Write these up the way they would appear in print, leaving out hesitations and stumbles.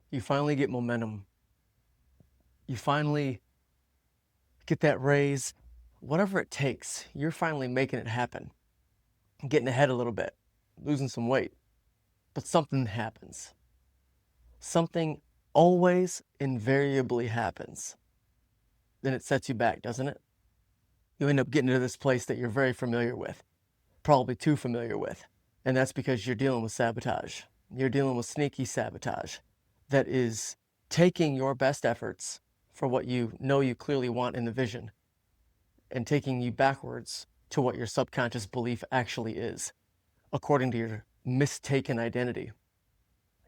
You finally get momentum. You finally get that raise. Whatever it takes, you're finally making it happen. Getting ahead a little bit, losing some weight. But something happens. Something always invariably happens. Then it sets you back, doesn't it? You end up getting to this place that you're very familiar with, probably too familiar with. And that's because you're dealing with sabotage. You're dealing with sneaky sabotage that is taking your best efforts for what you know you clearly want in the vision and taking you backwards to what your subconscious belief actually is, according to your mistaken identity.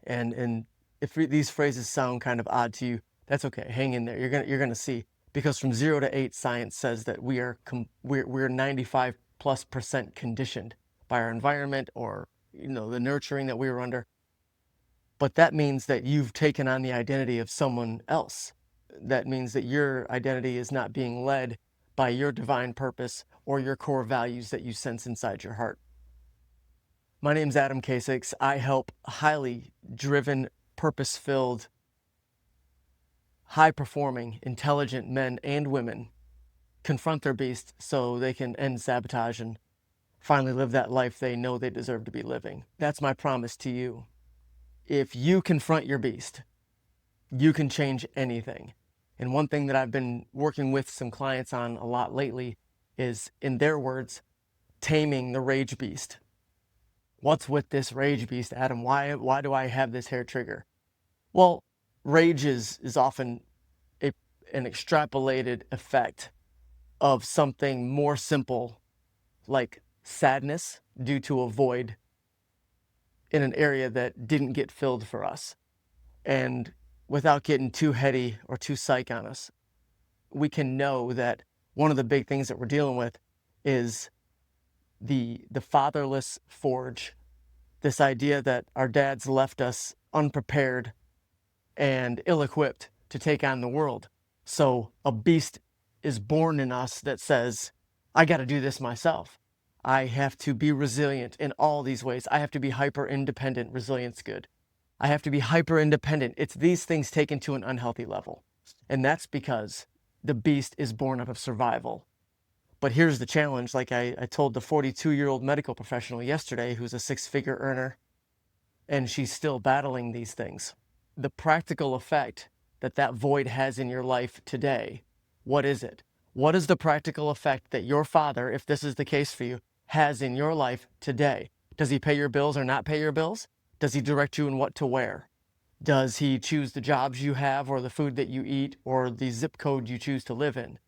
And if these phrases sound kind of odd to you, that's okay. Hang in there. You're gonna see, because from 0 to 8, science says that we're 95+% conditioned by our environment, or the nurturing that we were under. But that means that you've taken on the identity of someone else. That means that your identity is not being led by your divine purpose or your core values that you sense inside your heart. My name's Adam Kasix. I help highly driven, purpose-filled, high-performing, intelligent men and women confront their beast so they can end sabotage and finally live that life they know they deserve to be living. That's my promise to you. If you confront your beast, you can change anything. And one thing that I've been working with some clients on a lot lately is, in their words, taming the rage beast. What's with this rage beast, Adam? Why do I have this hair trigger? Well, rage is often an extrapolated effect of something more simple, like sadness due to a void in an area that didn't get filled for us. And without getting too heady or too psych on us, we can know that one of the big things that we're dealing with is the fatherless forge. This idea that our dads left us unprepared and ill-equipped to take on the world. So a beast is born in us that says, I got to do this myself. I have to be resilient in all these ways. I have to be hyper-independent. Resilience good. I have to be hyper-independent. It's these things taken to an unhealthy level. And that's because the beast is born out of survival. But here's the challenge, like I told the 42-year-old medical professional yesterday who's a 6-figure earner, and she's still battling these things. The practical effect that void has in your life today, what is it? What is the practical effect that your father, if this is the case for you, has in your life today? Does he pay your bills or not pay your bills? Does he direct you in what to wear? Does he choose the jobs you have or the food that you eat or the zip code you choose to live in?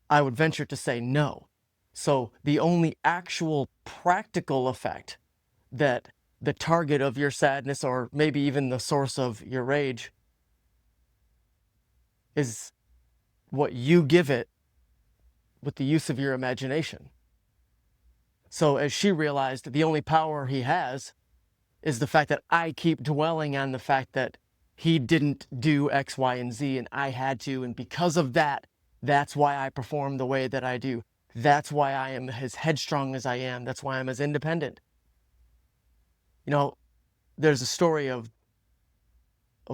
I would venture to say no. So the only actual practical effect that the target of your sadness, or maybe even the source of your rage, is what you give it with the use of your imagination. So as she realized, the only power he has is the fact that I keep dwelling on the fact that he didn't do X, Y, and Z, and I had to, and because of that, that's why I perform the way that I do. That's why I am as headstrong as I am. That's why I'm as independent. There's a story of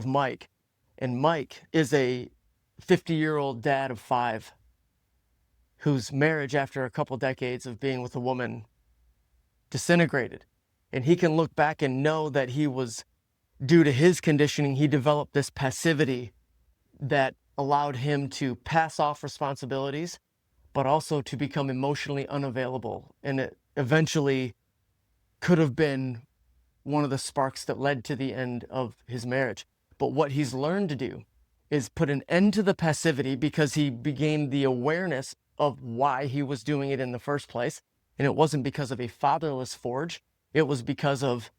Mike, and Mike is a 50-year-old dad of 5 whose marriage, after a couple decades of being with a woman, disintegrated. And he can look back and know that he was, due to his conditioning, he developed this passivity that allowed him to pass off responsibilities, but also to become emotionally unavailable. And it eventually could have been one of the sparks that led to the end of his marriage. But what he's learned to do is put an end to the passivity, because he began the awareness of why he was doing it in the first place. And it wasn't because of a fatherless forge. It was because of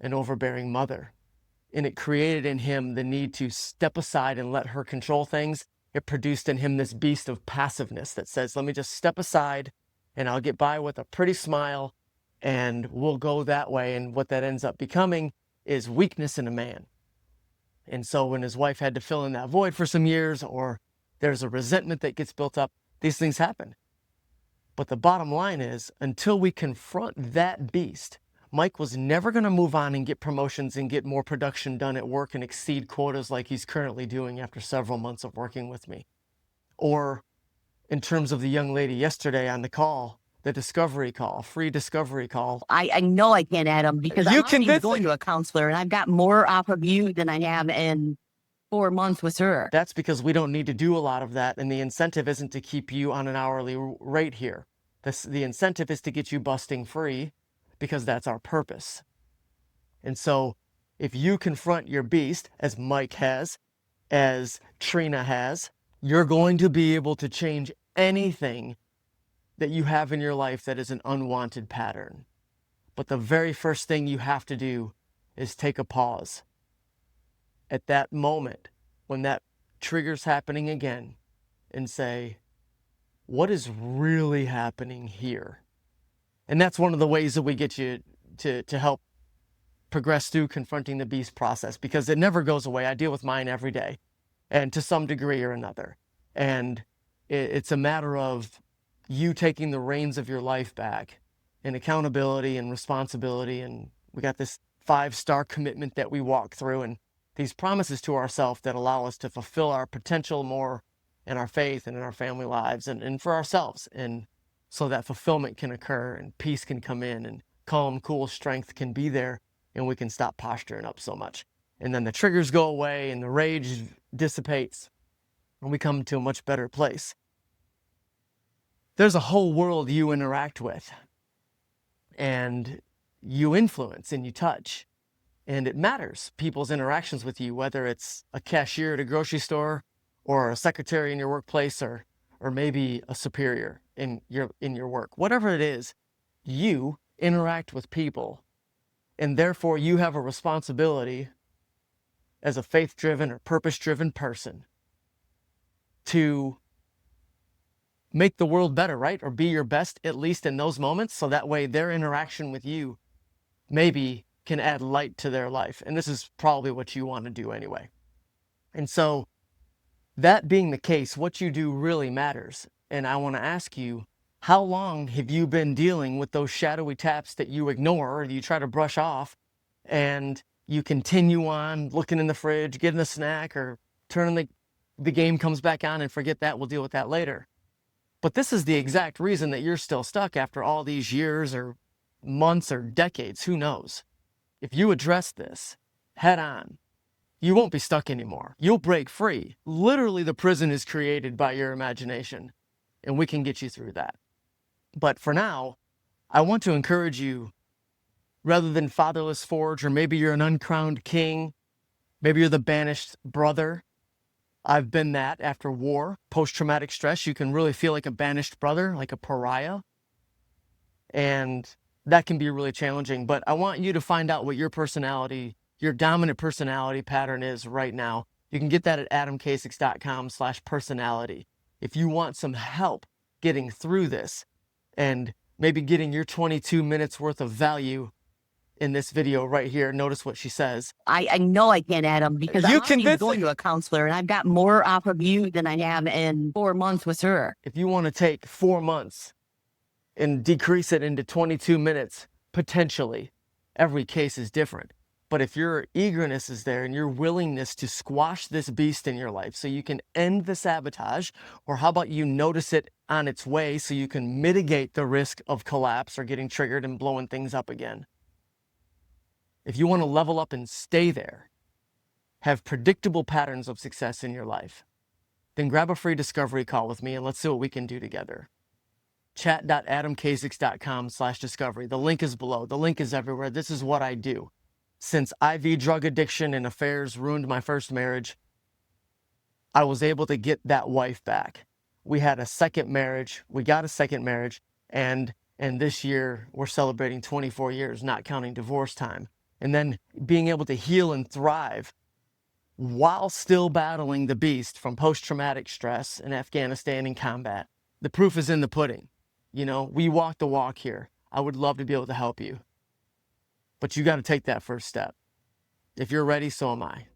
an overbearing mother. And it created in him the need to step aside and let her control things. It produced in him this beast of passiveness that says, let me just step aside and I'll get by with a pretty smile and we'll go that way. And what that ends up becoming is weakness in a man. And so when his wife had to fill in that void for some years, or there's a resentment that gets built up, these things happen. But the bottom line is, until we confront that beast, Mike was never going to move on and get promotions and get more production done at work and exceed quotas like he's currently doing after several months of working with me. Or in terms of the young lady yesterday on the call, the discovery call, free discovery call. I know I can't add them because I'm already going to a counselor and I've got more off of you than I have in 4 months with her. That's because we don't need to do a lot of that, and the incentive isn't to keep you on an hourly rate here. The incentive is to get you busting free because that's our purpose. And so if you confront your beast, as Mike has, as Trina has, you're going to be able to change anything that you have in your life that is an unwanted pattern. But the very first thing you have to do is take a pause. At that moment, when that trigger's happening again, and say, what is really happening here? And that's one of the ways that we get you to help progress through confronting the beast process, because it never goes away. I deal with mine every day, and to some degree or another. And it's a matter of you taking the reins of your life back, and accountability and responsibility. And we got this 5-star commitment that we walk through, and these promises to ourselves that allow us to fulfill our potential more in our faith and in our family lives and for ourselves. And so that fulfillment can occur and peace can come in and calm, cool strength can be there, and we can stop posturing up so much. And then the triggers go away and the rage dissipates and we come to a much better place. There's a whole world you interact with and you influence and you touch. And it matters, people's interactions with you, whether it's a cashier at a grocery store or a secretary in your workplace or maybe a superior in your work. Whatever it is, you interact with people, and therefore you have a responsibility as a faith-driven or purpose-driven person to make the world better, right? Or be your best, at least in those moments, so that way their interaction with you maybe can add light to their life. And this is probably what you want to do anyway. And so that being the case, what you do really matters. And I want to ask you, how long have you been dealing with those shadowy taps that you ignore or you try to brush off, and you continue on looking in the fridge, getting a snack, or turning the game comes back on and forget that, we'll deal with that later. But this is the exact reason that you're still stuck after all these years or months or decades, who knows? If you address this head on, you won't be stuck anymore. You'll break free. Literally, the prison is created by your imagination, and we can get you through that. But for now, I want to encourage you, rather than fatherless forge, or maybe you're an uncrowned king, maybe you're the banished brother. I've been that after war, post-traumatic stress. You can really feel like a banished brother, like a pariah. And that can be really challenging, but I want you to find out what your personality, your dominant personality pattern is right now. You can get that at adamkasix.com/personality. If you want some help getting through this and maybe getting your 22 minutes worth of value in this video right here, notice what she says. I know I can't add them because I'm already going to a counselor and I've got more off of you than I have in 4 months with her. If you want to take 4 months and decrease it into 22 minutes, potentially. Every case is different. But if your eagerness is there and your willingness to squash this beast in your life so you can end the sabotage, or how about you notice it on its way so you can mitigate the risk of collapse or getting triggered and blowing things up again. If you want to level up and stay there, have predictable patterns of success in your life, then grab a free discovery call with me and let's see what we can do together. Chat.adamkasix.com/discovery. The link is below. The link is everywhere. This is what I do. Since IV drug addiction and affairs ruined my first marriage, I was able to get that wife back. We had a second marriage. We got a second marriage. And this year we're celebrating 24 years, not counting divorce time. And then being able to heal and thrive while still battling the beast from post-traumatic stress in Afghanistan and combat. The proof is in the pudding. You know, we walk the walk here. I would love to be able to help you. But you got to take that first step. If you're ready, so am I.